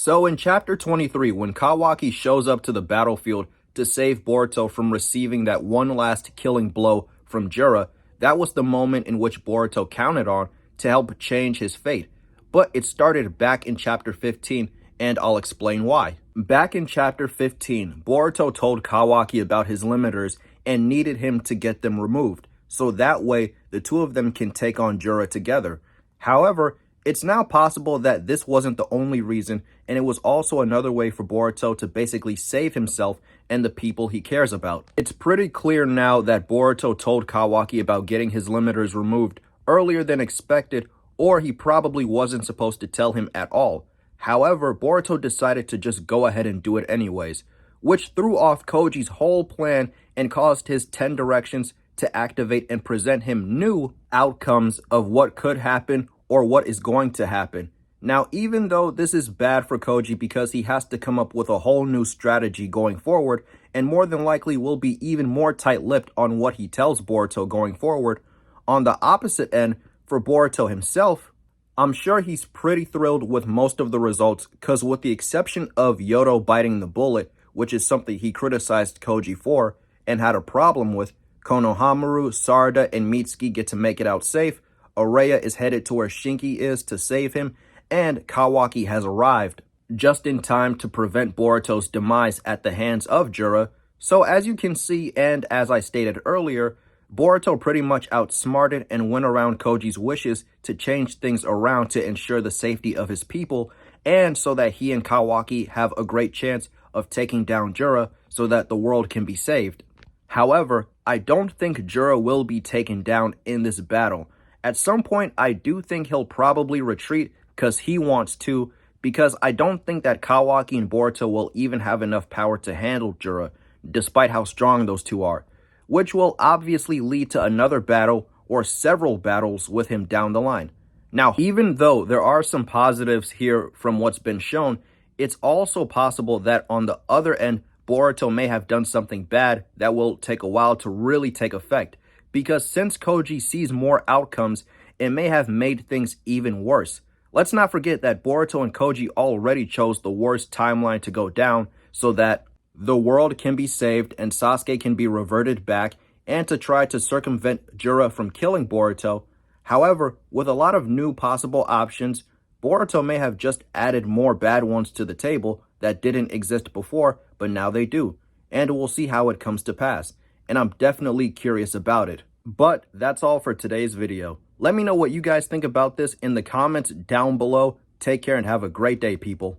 So in chapter 23, when Kawaki shows up to the battlefield to save Boruto from receiving that one last killing blow from Jura, that was the moment in which Boruto counted on to help change his fate. But it started back in chapter 15, and I'll explain why. Back in chapter 15, Boruto told Kawaki about his limiters and needed him to get them removed, so that way the two of them can take on Jura together. However, it's now possible that this wasn't the only reason, and it was also another way for Boruto to basically save himself and the people he cares about. It's pretty clear now that Boruto told Kawaki about getting his limiters removed earlier than expected, or he probably wasn't supposed to tell him at all. However, Boruto decided to just go ahead and do it anyways, which threw off Koji's whole plan and caused his 10 directions to activate and present him new outcomes of what could happen or what is going to happen. Now, even though this is bad for Koji because he has to come up with a whole new strategy going forward, and more than likely will be even more tight-lipped on what he tells Boruto going forward, on the opposite end, for Boruto himself, I'm sure he's pretty thrilled with most of the results, because with the exception of Yodo biting the bullet, which is something he criticized Koji for and had a problem with, Konohamaru, Sarada, and Mitsuki get to make it out safe. Araya is headed to where Shinki is to save him, and Kawaki has arrived just in time to prevent Boruto's demise at the hands of Jura. So as you can see, and as I stated earlier, Boruto pretty much outsmarted and went around Koji's wishes to change things around to ensure the safety of his people, and so that he and Kawaki have a great chance of taking down Jura so that the world can be saved. However, I don't think Jura will be taken down in this battle. At some point, I do think he'll probably retreat because he wants to, because I don't think that Kawaki and Boruto will even have enough power to handle Jura, despite how strong those two are, which will obviously lead to another battle or several battles with him down the line. Now, even though there are some positives here from what's been shown, it's also possible that on the other end, Boruto may have done something bad that will take a while to really take effect, because since Koji sees more outcomes, it may have made things even worse. Let's not forget that Boruto and Koji already chose the worst timeline to go down so that the world can be saved and Sasuke can be reverted back, and to try to circumvent Jura from killing Boruto. However, with a lot of new possible options, Boruto may have just added more bad ones to the table that didn't exist before, but now they do. And we'll see how it comes to pass. And I'm definitely curious about it. But that's all for today's video. Let me know what you guys think about this in the comments down below. Take care and have a great day, people.